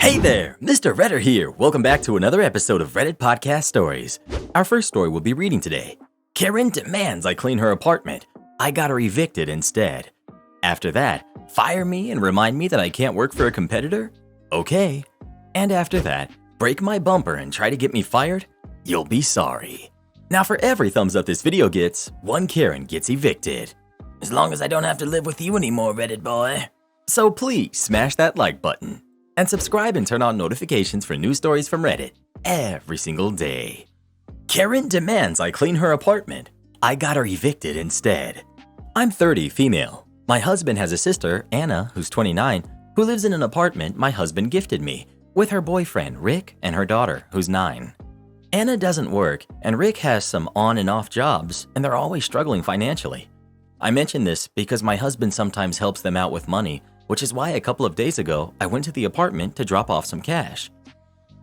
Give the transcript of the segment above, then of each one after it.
Hey there, Mr. Redder here. Welcome back to another episode of Reddit Podcast Stories. Our first story we'll be reading today. Karen demands I clean her apartment. I got her evicted instead. After that, fire me and remind me that I can't work for a competitor? Okay. And after that, break my bumper and try to get me fired? You'll be sorry. Now for every thumbs up this video gets, one Karen gets evicted. As long as I don't have to live with you anymore, Reddit boy. So please smash that like button. And subscribe and turn on notifications for new stories from Reddit every single day. Karen demands I clean her apartment. I got her evicted instead. I'm 30, female. My husband has a sister, Anna, who's 29, who lives in an apartment my husband gifted me, with her boyfriend, Rick, and her daughter, who's 9. Anna doesn't work, and Rick has some on and off jobs, and they're always struggling financially. I mention this because my husband sometimes helps them out with money, which is why a couple of days ago, I went to the apartment to drop off some cash.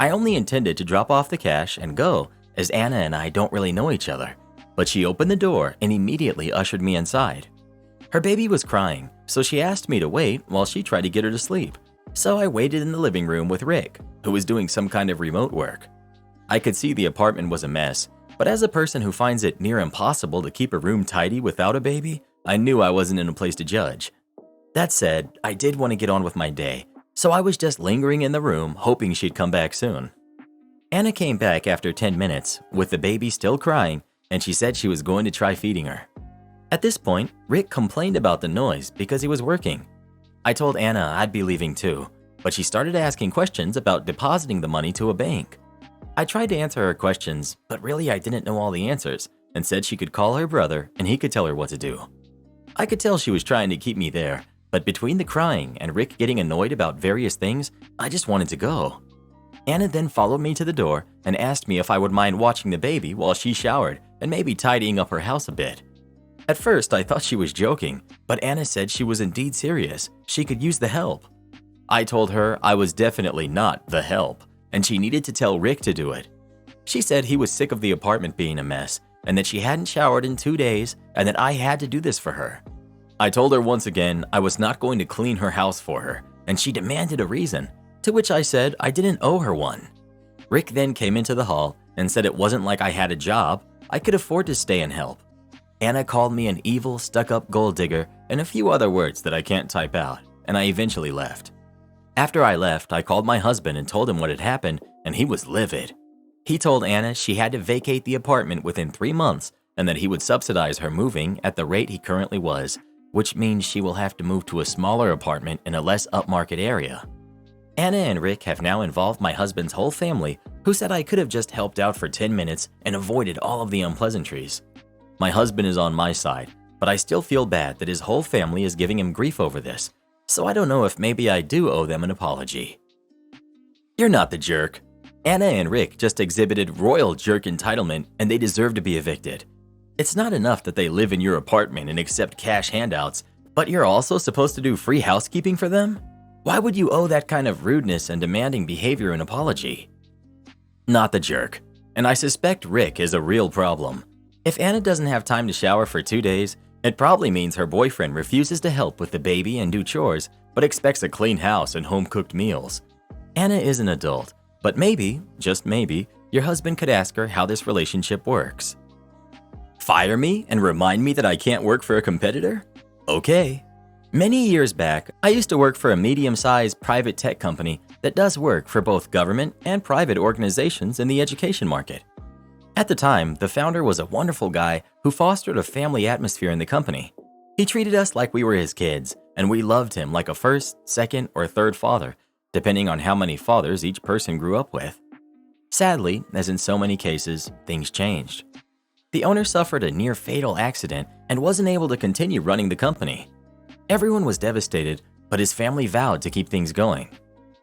I only intended to drop off the cash and go, as Anna and I don't really know each other, but she opened the door and immediately ushered me inside. Her baby was crying, so she asked me to wait while she tried to get her to sleep. So I waited in the living room with Rick, who was doing some kind of remote work. I could see the apartment was a mess, but as a person who finds it near impossible to keep a room tidy without a baby, I knew I wasn't in a place to judge. That said, I did want to get on with my day, so I was just lingering in the room hoping she'd come back soon. Anna came back after 10 minutes, with the baby still crying, and she said she was going to try feeding her. At this point, Rick complained about the noise because he was working. I told Anna I'd be leaving too, but she started asking questions about depositing the money to a bank. I tried to answer her questions, but really I didn't know all the answers, and said she could call her brother and he could tell her what to do. I could tell she was trying to keep me there, but between the crying and Rick getting annoyed about various things, I just wanted to go. Anna then followed me to the door and asked me if I would mind watching the baby while she showered and maybe tidying up her house a bit. At first, I thought she was joking, but Anna said she was indeed serious. She could use the help. I told her I was definitely not the help, and she needed to tell Rick to do it. She said he was sick of the apartment being a mess, and that she hadn't showered in 2 days, and that I had to do this for her. I told her once again I was not going to clean her house for her, and she demanded a reason, to which I said I didn't owe her one. Rick then came into the hall and said it wasn't like I had a job, I could afford to stay and help. Anna called me an evil, stuck-up gold digger and a few other words that I can't type out, and I eventually left. After I left, I called my husband and told him what had happened, and he was livid. He told Anna she had to vacate the apartment within 3 months and that he would subsidize her moving at the rate he currently was, which means she will have to move to a smaller apartment in a less upmarket area. Anna and Rick have now involved my husband's whole family, who said I could have just helped out for 10 minutes and avoided all of the unpleasantries. My husband is on my side, but I still feel bad that his whole family is giving him grief over this, so I don't know if maybe I do owe them an apology. You're not the jerk. Anna and Rick just exhibited royal jerk entitlement and they deserve to be evicted. It's not enough that they live in your apartment and accept cash handouts, but you're also supposed to do free housekeeping for them? Why would you owe that kind of rudeness and demanding behavior an apology? Not the jerk. And I suspect Rick is a real problem. If Anna doesn't have time to shower for 2 days, it probably means her boyfriend refuses to help with the baby and do chores, but expects a clean house and home-cooked meals. Anna is an adult, but maybe, just maybe, your husband could ask her how this relationship works. Fire me and remind me that I can't work for a competitor? Okay. Many years back, I used to work for a medium-sized private tech company that does work for both government and private organizations in the education market. At the time, the founder was a wonderful guy who fostered a family atmosphere in the company. He treated us like we were his kids, and we loved him like a first, second, or third father, depending on how many fathers each person grew up with. Sadly, as in so many cases, things changed. The owner suffered a near-fatal accident and wasn't able to continue running the company. Everyone was devastated, but his family vowed to keep things going.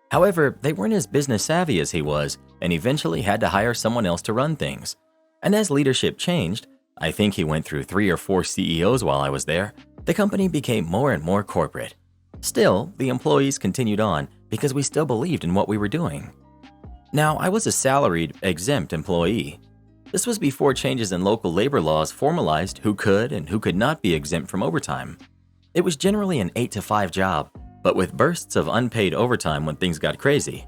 However, they weren't as business savvy as he was and eventually had to hire someone else to run things. And as leadership changed, I think he went through 3 or 4 CEOs while I was there, the company became more and more corporate. Still, the employees continued on because we still believed in what we were doing. Now, I was a salaried, exempt employee. This was before changes in local labor laws formalized who could and who could not be exempt from overtime. It was generally an 8 to 5 job, but with bursts of unpaid overtime when things got crazy.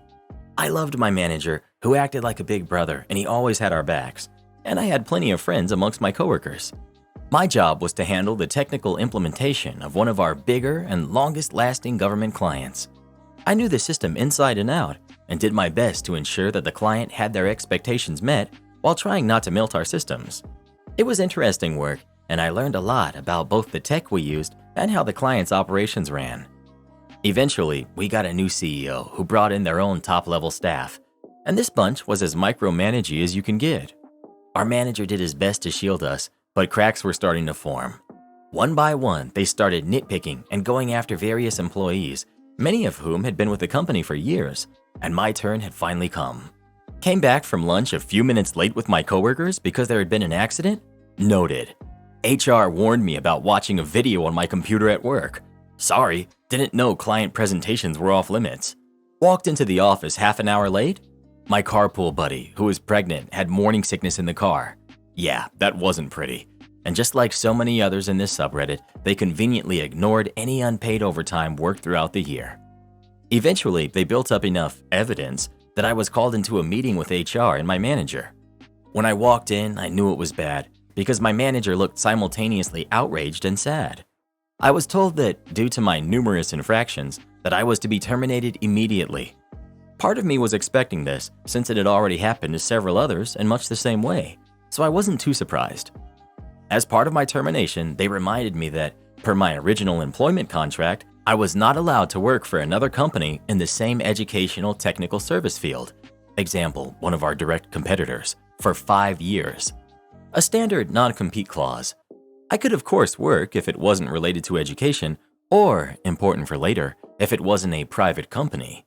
I loved my manager, who acted like a big brother, and he always had our backs, and I had plenty of friends amongst my coworkers. My job was to handle the technical implementation of one of our bigger and longest-lasting government clients. I knew the system inside and out and did my best to ensure that the client had their expectations met while trying not to melt our systems. It was interesting work, and I learned a lot about both the tech we used and how the client's operations ran. Eventually, we got a new CEO who brought in their own top-level staff, and this bunch was as micromanagey as you can get. Our manager did his best to shield us, but cracks were starting to form. One by one, they started nitpicking and going after various employees, many of whom had been with the company for years, and my turn had finally come. Came back from lunch a few minutes late with my coworkers because there had been an accident? Noted. HR warned me about watching a video on my computer at work. Sorry, didn't know client presentations were off limits. Walked into the office half an hour late? My carpool buddy, who was pregnant, had morning sickness in the car. Yeah, that wasn't pretty. And just like so many others in this subreddit, they conveniently ignored any unpaid overtime worked throughout the year. Eventually, they built up enough evidence that I was called into a meeting with HR and my manager. When I walked in, I knew it was bad because my manager looked simultaneously outraged and sad. I was told that, due to my numerous infractions, that I was to be terminated immediately. Part of me was expecting this, since it had already happened to several others in much the same way, so I wasn't too surprised. As part of my termination, they reminded me that, per my original employment contract, I was not allowed to work for another company in the same educational technical service field, example, one of our direct competitors, for 5 years. A standard non-compete clause. I could of course work if it wasn't related to education, or, important for later, if it wasn't a private company.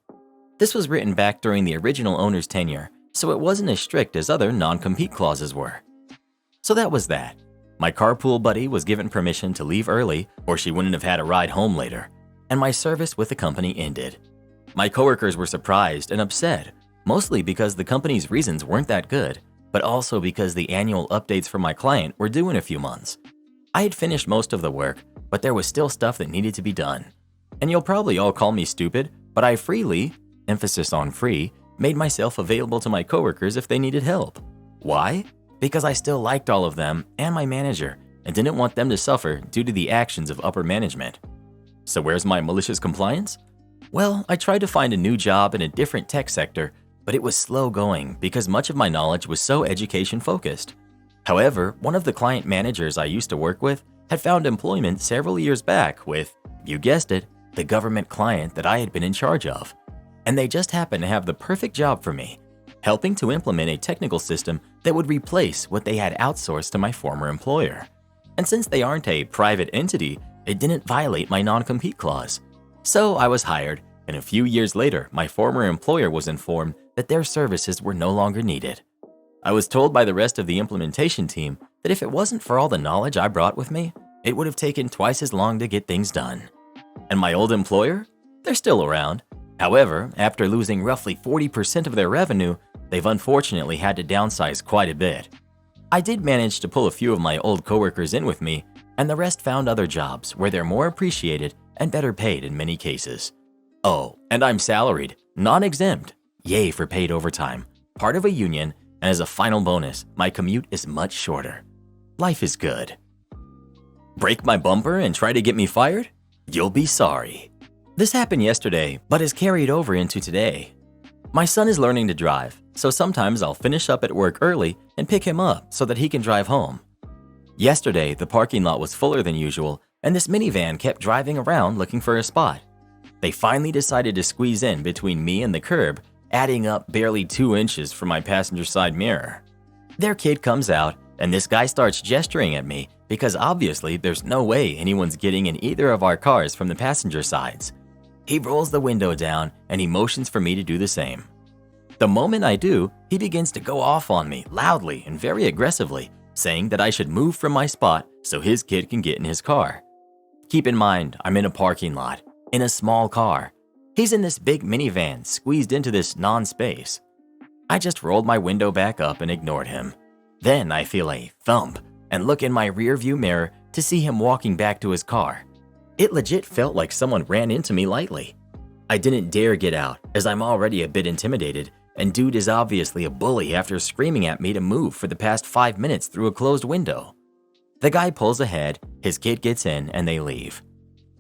This was written back during the original owner's tenure, so it wasn't as strict as other non-compete clauses were. So that was that. My carpool buddy was given permission to leave early, or she wouldn't have had a ride home later, and my service with the company ended. My coworkers were surprised and upset, mostly because the company's reasons weren't that good, but also because the annual updates for my client were due in a few months. I had finished most of the work, but there was still stuff that needed to be done. And you'll probably all call me stupid, but I freely, emphasis on free, made myself available to my coworkers if they needed help. Why? Because I still liked all of them and my manager and didn't want them to suffer due to the actions of upper management. So where's my malicious compliance? Well, I tried to find a new job in a different tech sector, but it was slow going because much of my knowledge was so education focused. However, one of the client managers I used to work with had found employment several years back with, you guessed it, the government client that I had been in charge of. And they just happened to have the perfect job for me, helping to implement a technical system that would replace what they had outsourced to my former employer. And since they aren't a private entity, it didn't violate my non-compete clause. So I was hired, and a few years later, my former employer was informed that their services were no longer needed. I was told by the rest of the implementation team that if it wasn't for all the knowledge I brought with me, it would have taken twice as long to get things done. And my old employer? They're still around. However, after losing roughly 40% of their revenue, they've unfortunately had to downsize quite a bit. I did manage to pull a few of my old coworkers in with me, and the rest found other jobs where they're more appreciated and better paid in many cases. Oh, and I'm salaried, non-exempt. Yay for paid overtime, part of a union, and as a final bonus, my commute is much shorter. Life is good. Break my bumper and try to get me fired? You'll be sorry. This happened yesterday, but is carried over into today. My son is learning to drive, so sometimes I'll finish up at work early and pick him up so that he can drive home. Yesterday, the parking lot was fuller than usual, and this minivan kept driving around looking for a spot. They finally decided to squeeze in between me and the curb, adding up barely 2 inches from my passenger side mirror. Their kid comes out, and this guy starts gesturing at me because obviously there's no way anyone's getting in either of our cars from the passenger sides. He rolls the window down and he motions for me to do the same. The moment I do, he begins to go off on me loudly and very aggressively, saying that I should move from my spot so his kid can get in his car. Keep in mind, I'm in a parking lot, in a small car. He's in this big minivan squeezed into this non-space. I just rolled my window back up and ignored him. Then I feel a thump and look in my rearview mirror to see him walking back to his car. It legit felt like someone ran into me lightly. I didn't dare get out as I'm already a bit intimidated, and dude is obviously a bully after screaming at me to move for the past 5 minutes through a closed window. The guy pulls ahead, his kid gets in, and they leave.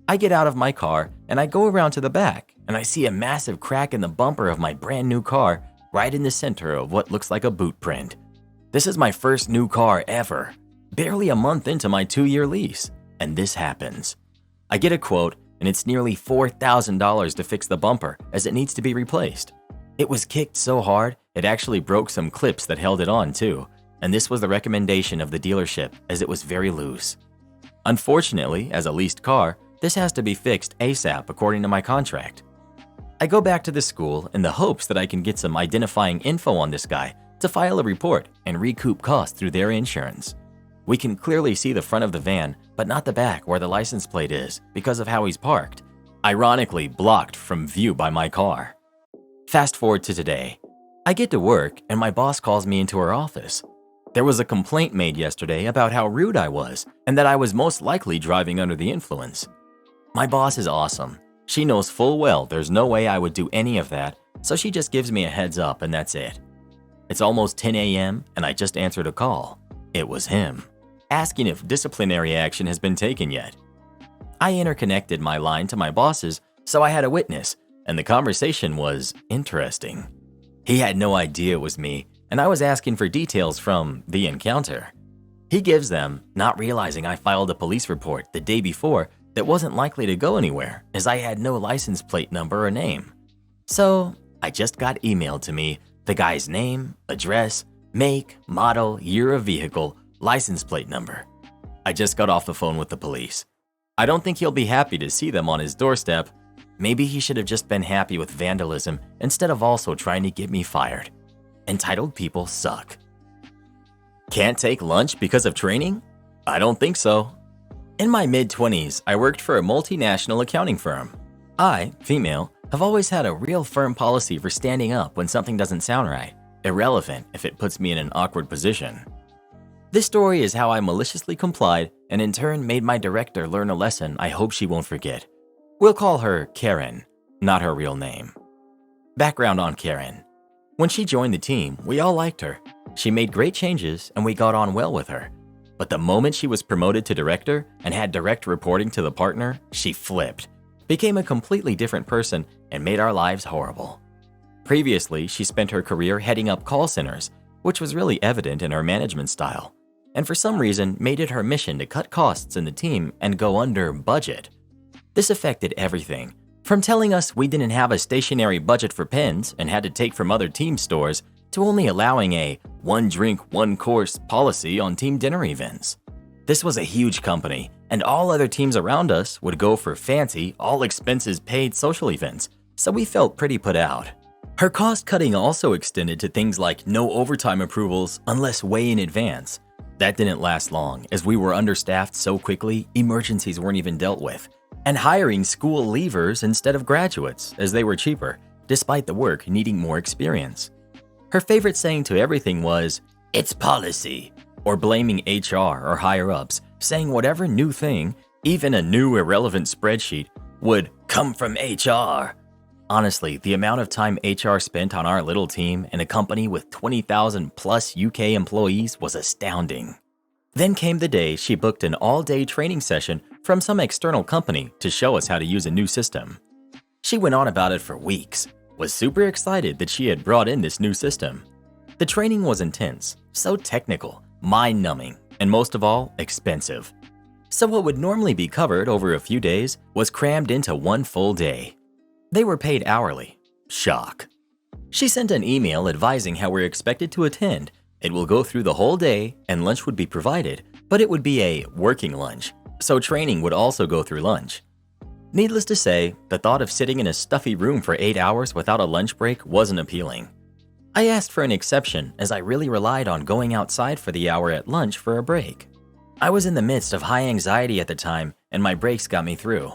I get out of my car and I go around to the back, and I see a massive crack in the bumper of my brand new car right in the center of what looks like a boot print. This is my first new car ever, barely a month into my 2-year lease, and this happens. I get a quote, and it's nearly $4,000 to fix the bumper as it needs to be replaced. It was kicked so hard, it actually broke some clips that held it on too, and this was the recommendation of the dealership as it was very loose. Unfortunately, as a leased car, this has to be fixed ASAP according to my contract. I go back to the school in the hopes that I can get some identifying info on this guy to file a report and recoup costs through their insurance. We can clearly see the front of the van, but not the back where the license plate is because of how he's parked, ironically blocked from view by my car. Fast forward to today. I get to work and my boss calls me into her office. There was a complaint made yesterday about how rude I was and that I was most likely driving under the influence. My boss is awesome. She knows full well there's no way I would do any of that, so she just gives me a heads up and that's it. It's almost 10 a.m. and I just answered a call. It was him, asking if disciplinary action has been taken yet. I interconnected my line to my boss's, so I had a witness, and the conversation was interesting. He had no idea it was me, and I was asking for details from the encounter. He gives them, not realizing I filed a police report the day before that wasn't likely to go anywhere as I had no license plate number or name. So I just got emailed to me the guy's name, address, make, model, year of vehicle, license plate number. I just got off the phone with the police. I don't think he'll be happy to see them on his doorstep. Maybe he should have just been happy with vandalism instead of also trying to get me fired. Entitled people suck. Can't take lunch because of training? I don't think so. In my mid-20s, I worked for a multinational accounting firm. I, female, have always had a real firm policy for standing up when something doesn't sound right, irrelevant if it puts me in an awkward position. This story is how I maliciously complied and in turn made my director learn a lesson I hope she won't forget. We'll call her Karen, not her real name. Background on Karen. When she joined the team, we all liked her. She made great changes and we got on well with her. But the moment she was promoted to director and had direct reporting to the partner, she flipped, became a completely different person, and made our lives horrible. Previously, she spent her career heading up call centers, which was really evident in her management style, and for some reason made it her mission to cut costs in the team and go under budget. This affected everything, from telling us we didn't have a stationary budget for pens and had to take from other team stores, to only allowing a one drink, one course policy on team dinner events. This was a huge company, and all other teams around us would go for fancy, all expenses paid social events, so we felt pretty put out. Her cost cutting also extended to things like no overtime approvals unless way in advance. That didn't last long as we were understaffed so quickly emergencies weren't even dealt with, and hiring school leavers instead of graduates as they were cheaper, despite the work needing more experience. Her favorite saying to everything was, "It's policy," or blaming HR or higher-ups, saying whatever new thing, even a new irrelevant spreadsheet, would come from HR. Honestly, the amount of time HR spent on our little team in a company with 20,000 plus UK employees was astounding. Then came the day she booked an all-day training session from some external company to show us how to use a new system. She went on about it for weeks, was super excited that she had brought in this new system. The training was intense, so technical, mind-numbing, and most of all, expensive. So what would normally be covered over a few days was crammed into one full day. They were paid hourly. Shock. She sent an email advising how we're expected to attend. It will go through the whole day and lunch would be provided, but it would be a working lunch, so training would also go through lunch. Needless to say, the thought of sitting in a stuffy room for 8 hours without a lunch break wasn't appealing. I asked for an exception as I really relied on going outside for the hour at lunch for a break. I was in the midst of high anxiety at the time and my breaks got me through.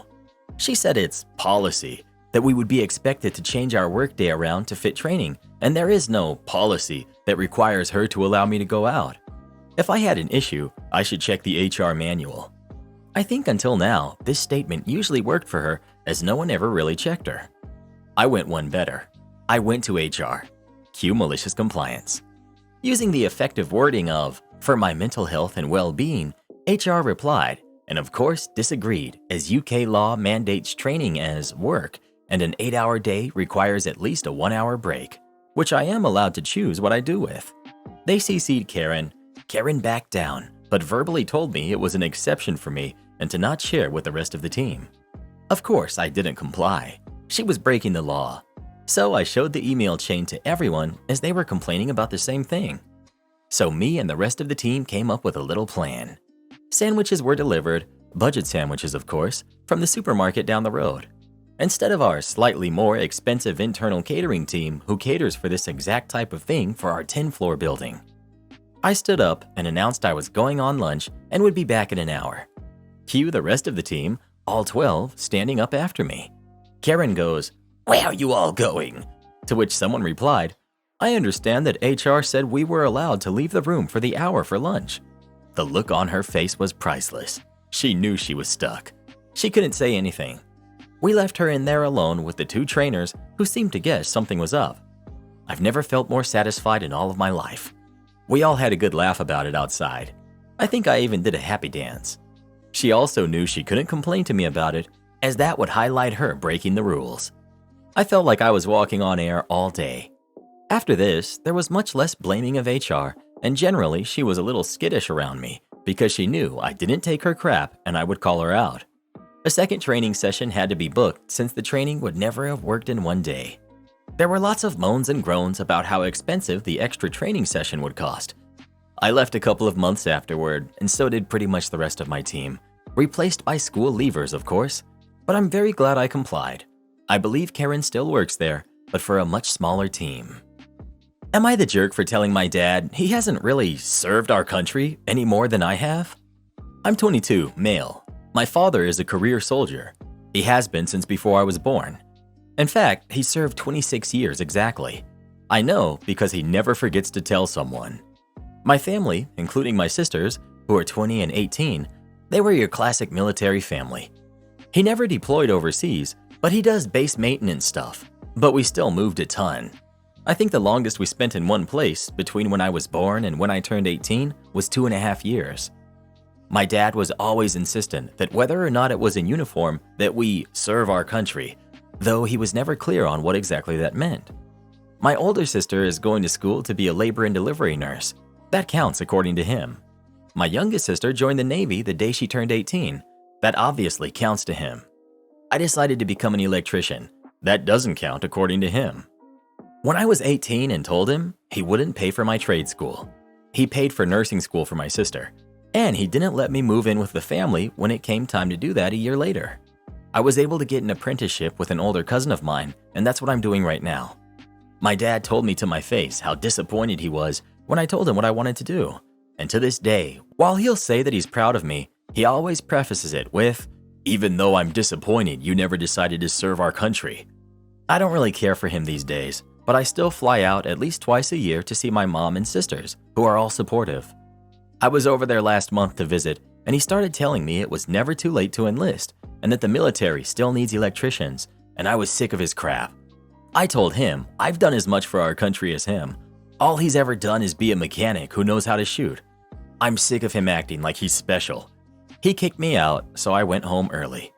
She said it's policy, that we would be expected to change our workday around to fit training, and there is no policy that requires her to allow me to go out. If I had an issue, I should check the HR manual. I think until now, this statement usually worked for her as no one ever really checked her. I went one better. I went to HR. Cue malicious compliance. Using the effective wording of, "for my mental health and well-being," HR replied, and of course disagreed, as UK law mandates training as work, and an 8-hour day requires at least a 1-hour break, which I am allowed to choose what I do with. They CC'd Karen. Karen backed down, but verbally told me it was an exception for me and to not share with the rest of the team. Of course, I didn't comply. She was breaking the law. So I showed the email chain to everyone as they were complaining about the same thing. So me and the rest of the team came up with a little plan. Sandwiches were delivered, budget sandwiches of course, from the supermarket down the road. Instead of our slightly more expensive internal catering team who caters for this exact type of thing for our 10-floor building. I stood up and announced I was going on lunch and would be back in an hour. Cue the rest of the team, all 12, standing up after me. Karen goes, "Where are you all going?" To which someone replied, "I understand that HR said we were allowed to leave the room for the hour for lunch." The look on her face was priceless. She knew she was stuck. She couldn't say anything. We left her in there alone with the 2 trainers who seemed to guess something was up. I've never felt more satisfied in all of my life. We all had a good laugh about it outside. I think I even did a happy dance. She also knew she couldn't complain to me about it, as that would highlight her breaking the rules. I felt like I was walking on air all day. After this, there was much less blaming of HR, and generally she was a little skittish around me because she knew I didn't take her crap and I would call her out. A second training session had to be booked since the training would never have worked in one day. There were lots of moans and groans about how expensive the extra training session would cost. I left a couple of months afterward, and so did pretty much the rest of my team, replaced by school leavers of course, but I'm very glad I complied. I believe Karen still works there, but for a much smaller team. Am I the jerk for telling my dad he hasn't really served our country any more than I have? I'm 22, male. My father is a career soldier. He has been since before I was born. In fact, he served 26 years exactly. I know because he never forgets to tell someone. My family, including my sisters, who are 20 and 18, they were your classic military family. He never deployed overseas, but he does base maintenance stuff. But we still moved a ton. I think the longest we spent in one place, between when I was born and when I turned 18, was 2.5 years. My dad was always insistent that whether or not it was in uniform, that we serve our country, though he was never clear on what exactly that meant. My older sister is going to school to be a labor and delivery nurse. That counts according to him. My youngest sister joined the Navy the day she turned 18. That obviously counts to him. I decided to become an electrician. That doesn't count according to him. When I was 18 and told him, he wouldn't pay for my trade school. He paid for nursing school for my sister. And he didn't let me move in with the family when it came time to do that a year later. I was able to get an apprenticeship with an older cousin of mine, and that's what I'm doing right now. My dad told me to my face how disappointed he was when I told him what I wanted to do. And to this day, while he'll say that he's proud of me, he always prefaces it with, "Even though I'm disappointed you never decided to serve our country." I don't really care for him these days, but I still fly out at least twice a year to see my mom and sisters, who are all supportive. I was over there last month to visit, and he started telling me it was never too late to enlist, and that the military still needs electricians, and I was sick of his crap. I told him I've done as much for our country as him. All he's ever done is be a mechanic who knows how to shoot. I'm sick of him acting like he's special. He kicked me out, so I went home early.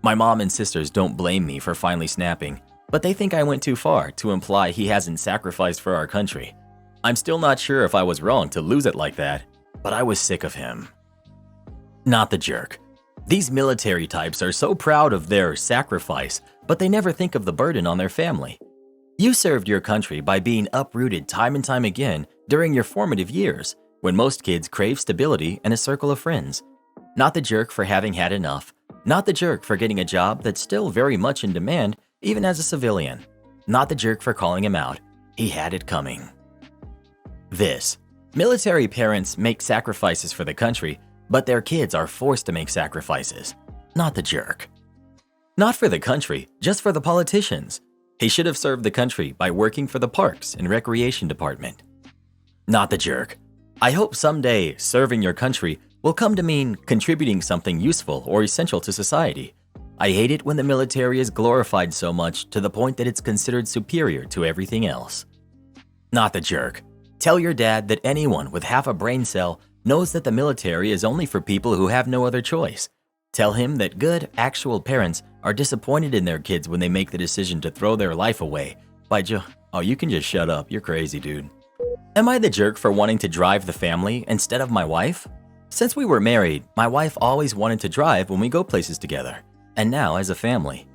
My mom and sisters don't blame me for finally snapping, but they think I went too far to imply he hasn't sacrificed for our country. I'm still not sure if I was wrong to lose it like that, but I was sick of him. Not the jerk. These military types are so proud of their sacrifice, but they never think of the burden on their family. You served your country by being uprooted time and time again during your formative years, when most kids crave stability and a circle of friends. Not the jerk for having had enough. Not the jerk for getting a job that's still very much in demand, even as a civilian. Not the jerk for calling him out. He had it coming. This. Military parents make sacrifices for the country, but their kids are forced to make sacrifices. Not the jerk. Not for the country, just for the politicians. He should have served the country by working for the Parks and Recreation Department. Not the jerk. I hope someday serving your country will come to mean contributing something useful or essential to society. I hate it when the military is glorified so much to the point that it's considered superior to everything else. Not the jerk. Tell your dad that anyone with half a brain cell knows that the military is only for people who have no other choice. Tell him that good, actual parents are disappointed in their kids when they make the decision to throw their life away by oh, you can just shut up, you're crazy, dude. Am I the jerk for wanting to drive the family instead of my wife? Since we were married, my wife always wanted to drive when we go places together, and now as a family.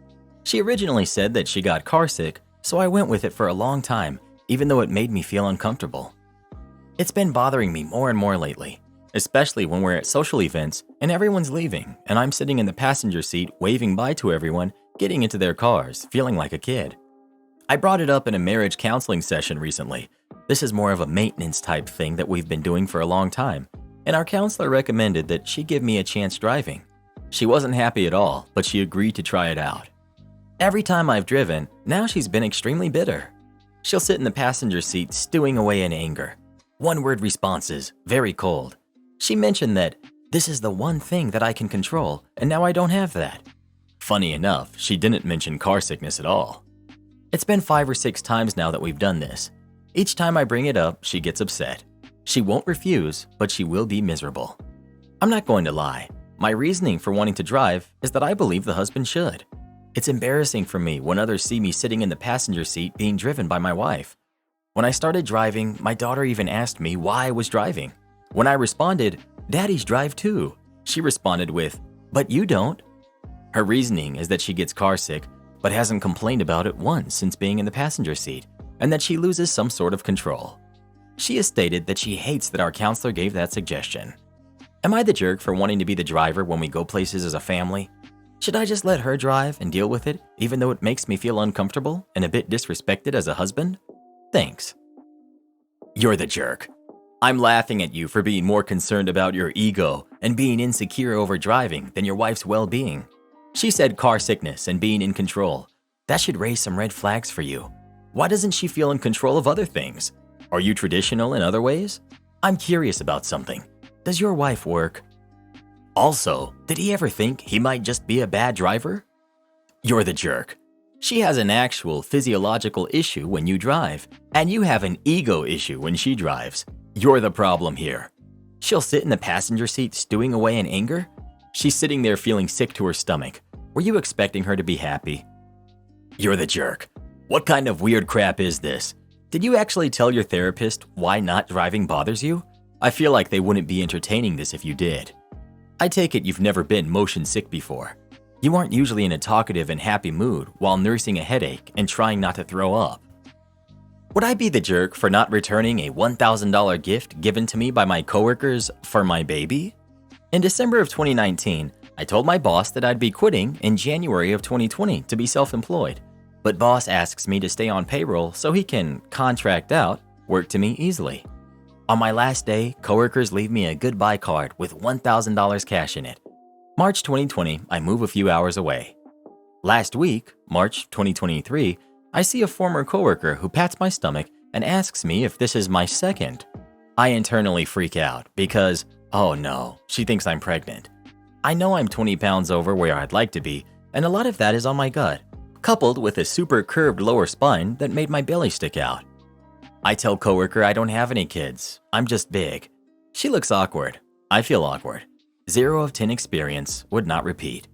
She originally said that she got car sick, so I went with it for a long time, even though it made me feel uncomfortable. It's been bothering me more and more lately, especially when we're at social events and everyone's leaving and I'm sitting in the passenger seat waving bye to everyone, getting into their cars, feeling like a kid. I brought it up in a marriage counseling session recently. This is more of a maintenance type thing that we've been doing for a long time, and our counselor recommended that she give me a chance driving. She wasn't happy at all, but she agreed to try it out. Every time I've driven, now she's been extremely bitter. She'll sit in the passenger seat stewing away in anger. One-word responses, very cold. She mentioned that this is the one thing that I can control, and now I don't have that. Funny enough, she didn't mention car sickness at all. It's been 5 or 6 times now that we've done this. Each time I bring it up, she gets upset. She won't refuse, but she will be miserable. I'm not going to lie. My reasoning for wanting to drive is that I believe the husband should. It's embarrassing for me when others see me sitting in the passenger seat being driven by my wife. When I started driving, my daughter even asked me why I was driving. When I responded, "Daddies drive too," she responded with, "But you don't." Her reasoning is that she gets car sick, but hasn't complained about it once since being in the passenger seat, and that she loses some sort of control. She has stated that she hates that our counselor gave that suggestion. Am I the jerk for wanting to be the driver when we go places as a family? Should I just let her drive and deal with it, even though it makes me feel uncomfortable and a bit disrespected as a husband? Thanks. You're the jerk. I'm laughing at you for being more concerned about your ego and being insecure over driving than your wife's well-being. She said car sickness and being in control. That should raise some red flags for you. Why doesn't she feel in control of other things? Are you traditional in other ways? I'm curious about something. Does your wife work? Also, did he ever think he might just be a bad driver? You're the jerk. She has an actual physiological issue when you drive, and you have an ego issue when she drives. You're the problem here. She'll sit in the passenger seat stewing away in anger? She's sitting there feeling sick to her stomach. Were you expecting her to be happy? You're the jerk. What kind of weird crap is this? Did you actually tell your therapist why not driving bothers you? I feel like they wouldn't be entertaining this if you did. I take it you've never been motion sick before. You aren't usually in a talkative and happy mood while nursing a headache and trying not to throw up. Would I be the jerk for not returning a $1,000 gift given to me by my coworkers for my baby? In December of 2019, I told my boss that I'd be quitting in January of 2020 to be self-employed. But boss asks me to stay on payroll so he can contract out work to me easily. On my last day, coworkers leave me a goodbye card with $1,000 cash in it. March 2020, I move a few hours away. Last week, March 2023, I see a former coworker who pats my stomach and asks me if this is my second. I internally freak out because, oh no, she thinks I'm pregnant. I know I'm 20 pounds over where I'd like to be, and a lot of that is on my gut, coupled with a super curved lower spine that made my belly stick out. I tell coworker I don't have any kids, I'm just big. She looks awkward. I feel awkward. 0 of 10 experience, would not repeat.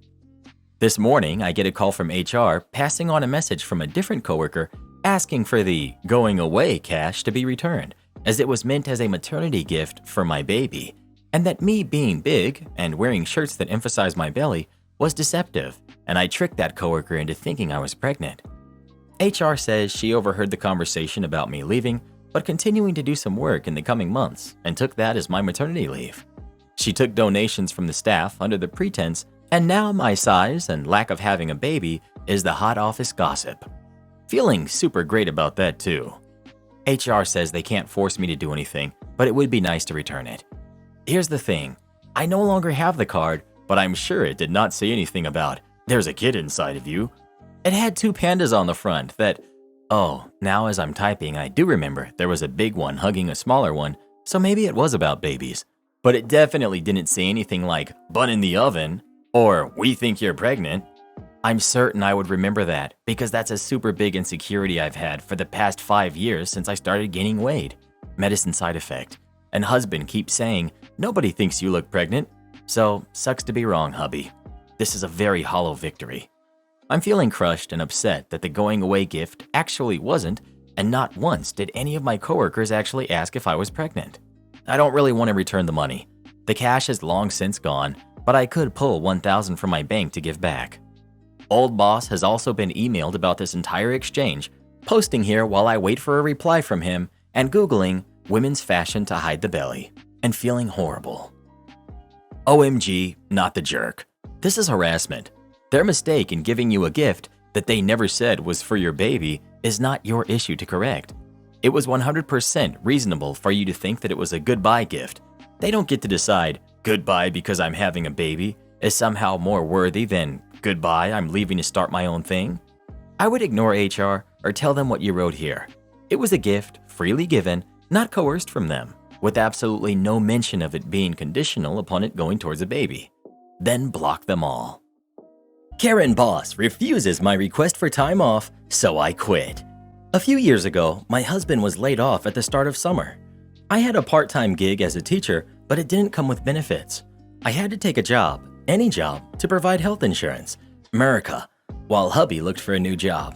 This morning, I get a call from HR passing on a message from a different coworker asking for the going away cash to be returned, as it was meant as a maternity gift for my baby, and that me being big and wearing shirts that emphasize my belly was deceptive, and I tricked that coworker into thinking I was pregnant. HR says she overheard the conversation about me leaving, but continuing to do some work in the coming months, and took that as my maternity leave. She took donations from the staff under the pretense, and now my size and lack of having a baby is the hot office gossip. Feeling super great about that too. HR says they can't force me to do anything, but it would be nice to return it. Here's the thing, I no longer have the card, but I'm sure it did not say anything about, "There's a kid inside of you." It had 2 pandas on the front that, oh, now as I'm typing, I do remember there was a big one hugging a smaller one, so maybe it was about babies. But it definitely didn't say anything like, "bun in the oven," or "we think you're pregnant." I'm certain I would remember that because that's a super big insecurity I've had for the past 5 years since I started gaining weight. Medicine side effect. And husband keeps saying, nobody thinks you look pregnant. So, sucks to be wrong, hubby. This is a very hollow victory. I'm feeling crushed and upset that the going away gift actually wasn't, and not once did any of my coworkers actually ask if I was pregnant. I don't really want to return the money. The cash is long since gone, but I could pull $1,000 from my bank to give back. Old boss has also been emailed about this entire exchange, posting here while I wait for a reply from him and Googling women's fashion to hide the belly and feeling horrible. OMG, not the jerk. This is harassment. Their mistake in giving you a gift that they never said was for your baby is not your issue to correct. It was 100% reasonable for you to think that it was a goodbye gift. They don't get to decide goodbye because I'm having a baby is somehow more worthy than goodbye, I'm leaving to start my own thing. I would ignore HR or tell them what you wrote here. It was a gift, freely given, not coerced from them, with absolutely no mention of it being conditional upon it going towards a baby. Then block them all. Karen boss refuses my request for time off, so I quit. A few years ago, my husband was laid off at the start of summer. I had a part-time gig as a teacher, but it didn't come with benefits. I had to take a job, any job, to provide health insurance, America, while hubby looked for a new job.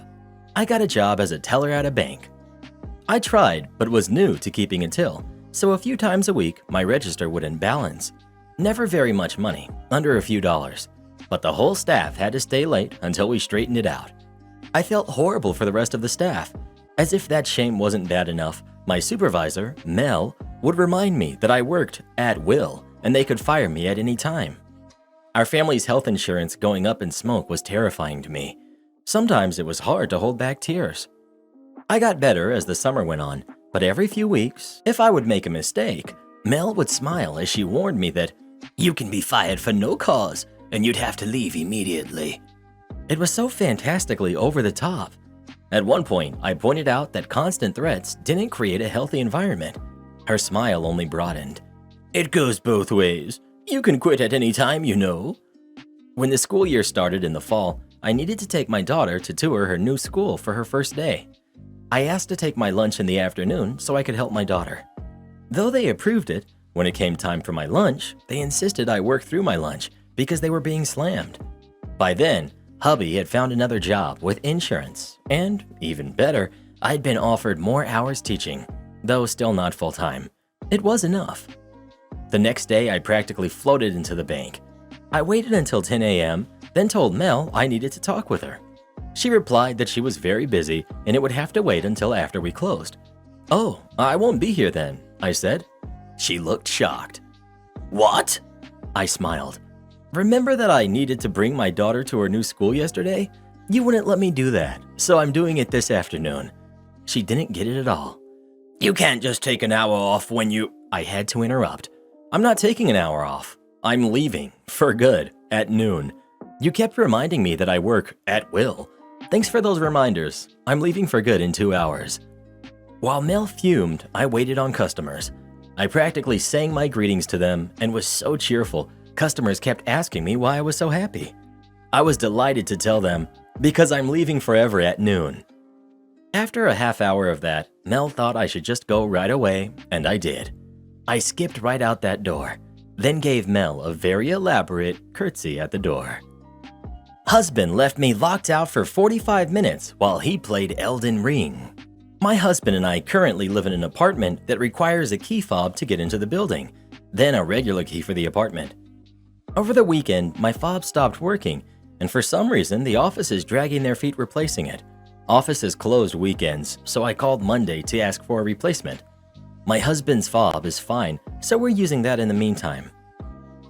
I got a job as a teller at a bank. I tried, but was new to keeping a till, so a few times a week my register would imbalance. Never very much money, under a few dollars, but the whole staff had to stay late until we straightened it out. I felt horrible for the rest of the staff. As if that shame wasn't bad enough, my supervisor, Mel, would remind me that I worked at will and they could fire me at any time. Our family's health insurance going up in smoke was terrifying to me. Sometimes it was hard to hold back tears. I got better as the summer went on, but every few weeks, if I would make a mistake, Mel would smile as she warned me that, "You can be fired for no cause, and you'd have to leave immediately." It was so fantastically over the top. At one point, I pointed out that constant threats didn't create a healthy environment. Her smile only broadened. "It goes both ways. You can quit at any time, you know." When the school year started in the fall, I needed to take my daughter to tour her new school for her first day. I asked to take my lunch in the afternoon so I could help my daughter. Though they approved it, when it came time for my lunch, they insisted I work through my lunch because they were being slammed. By then, hubby had found another job with insurance, and, even better, I'd been offered more hours teaching, though still not full-time. It was enough. The next day, I practically floated into the bank. I waited until 10 a.m., then told Mel I needed to talk with her. She replied that she was very busy and it would have to wait until after we closed. "Oh, I won't be here then," I said. She looked shocked. "What?" I smiled. "Remember that I needed to bring my daughter to her new school yesterday? You wouldn't let me do that, so I'm doing it this afternoon." She didn't get it at all. "You can't just take an hour off when you—" I had to interrupt. "I'm not taking an hour off. I'm leaving, for good, at noon. You kept reminding me that I work at will. Thanks for those reminders. I'm leaving for good in 2 hours." While Mel fumed, I waited on customers. I practically sang my greetings to them and was so cheerful, customers kept asking me why I was so happy. I was delighted to tell them, because I'm leaving forever at noon. After a half hour of that, Mel thought I should just go right away, and I did. I skipped right out that door, then gave Mel a very elaborate curtsy at the door. Husband left me locked out for 45 minutes while he played Elden Ring. My husband and I currently live in an apartment that requires a key fob to get into the building, then a regular key for the apartment. Over the weekend, my fob stopped working, and for some reason, the office is dragging their feet replacing it. Office is closed weekends, so I called Monday to ask for a replacement. My husband's fob is fine, so we're using that in the meantime.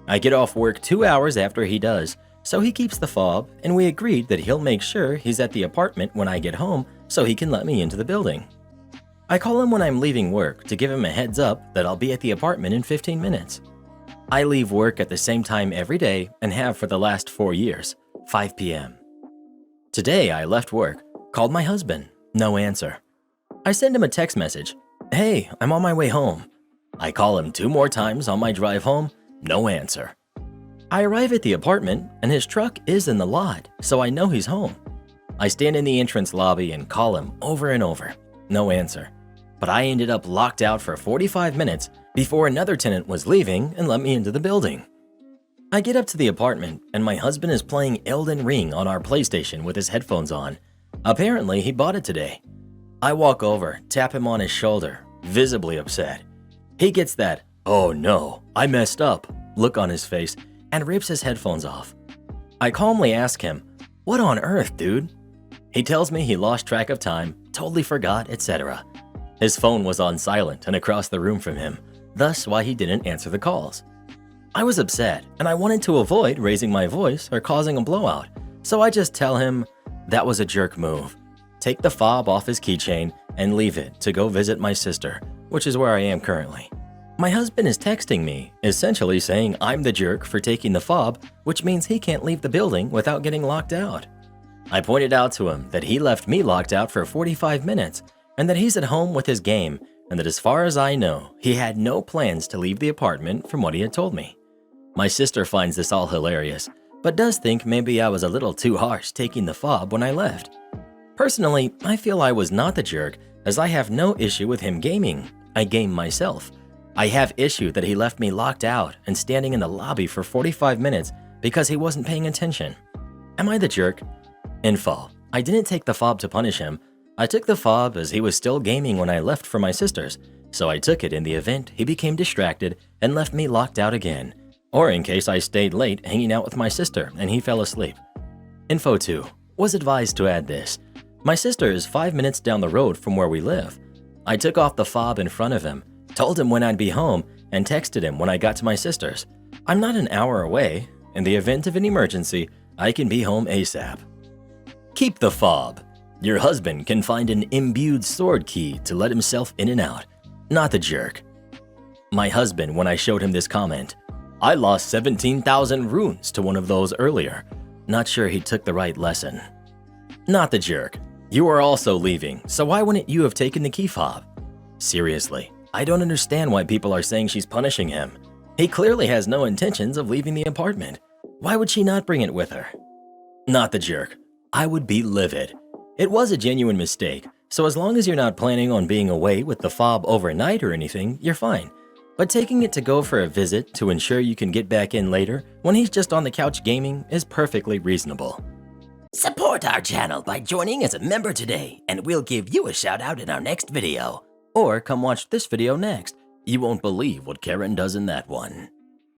I get off work 2 hours after he does, so he keeps the fob, and we agreed that he'll make sure he's at the apartment when I get home so he can let me into the building. I call him when I'm leaving work to give him a heads up that I'll be at the apartment in 15 minutes. I leave work at the same time every day and have for the last 4 years, 5 p.m. Today I left work, called my husband, no answer. I send him a text message, "Hey, I'm on my way home." I call him 2 more times on my drive home, no answer. I arrive at the apartment and his truck is in the lot, so I know he's home. I stand in the entrance lobby and call him over and over. No answer. But I ended up locked out for 45 minutes before another tenant was leaving and let me into the building. I get up to the apartment and my husband is playing Elden Ring on our PlayStation with his headphones on. Apparently, he bought it today. I walk over, tap him on his shoulder, visibly upset. He gets that, "Oh no, I messed up," look on his face and rips his headphones off. I calmly ask him, "What on earth, dude?" He tells me he lost track of time, totally forgot, etc. His phone was on silent and across the room from him, thus why he didn't answer the calls. I was upset and I wanted to avoid raising my voice or causing a blowout, so I just tell him that was a jerk move. Take the fob off his keychain and leave it to go visit my sister, which is where I am currently. My husband is texting me, essentially saying I'm the jerk for taking the fob, which means he can't leave the building without getting locked out. I pointed out to him that he left me locked out for 45 minutes and that he's at home with his game and that as far as I know, he had no plans to leave the apartment from what he had told me. My sister finds this all hilarious, but does think maybe I was a little too harsh taking the fob when I left. Personally, I feel I was not the jerk as I have no issue with him gaming. I game myself. I have issue that he left me locked out and standing in the lobby for 45 minutes because he wasn't paying attention. Am I the jerk? Info: I didn't take the fob to punish him. I took the fob as he was still gaming when I left for my sister's, so I took it in the event he became distracted and left me locked out again, or in case I stayed late hanging out with my sister and he fell asleep. Info 2: was advised to add this. My sister is 5 minutes down the road from where we live. I took off the fob in front of him, told him when I'd be home, and texted him when I got to my sister's. I'm not an hour away. In the event of an emergency, I can be home ASAP. Keep the fob. Your husband can find an imbued sword key to let himself in and out. Not the jerk. My husband, when I showed him this comment, I lost 17,000 runes to one of those earlier. Not sure he took the right lesson. Not the jerk. You are also leaving, so why wouldn't you have taken the key fob? Seriously, I don't understand why people are saying she's punishing him. He clearly has no intentions of leaving the apartment. Why would she not bring it with her? Not the jerk. I would be livid. It was a genuine mistake, so as long as you're not planning on being away with the fob overnight or anything, you're fine. But taking it to go for a visit to ensure you can get back in later when he's just on the couch gaming is perfectly reasonable. Support our channel by joining as a member today, and we'll give you a shout out in our next video. Or come watch this video next. You won't believe what Karen does in that one.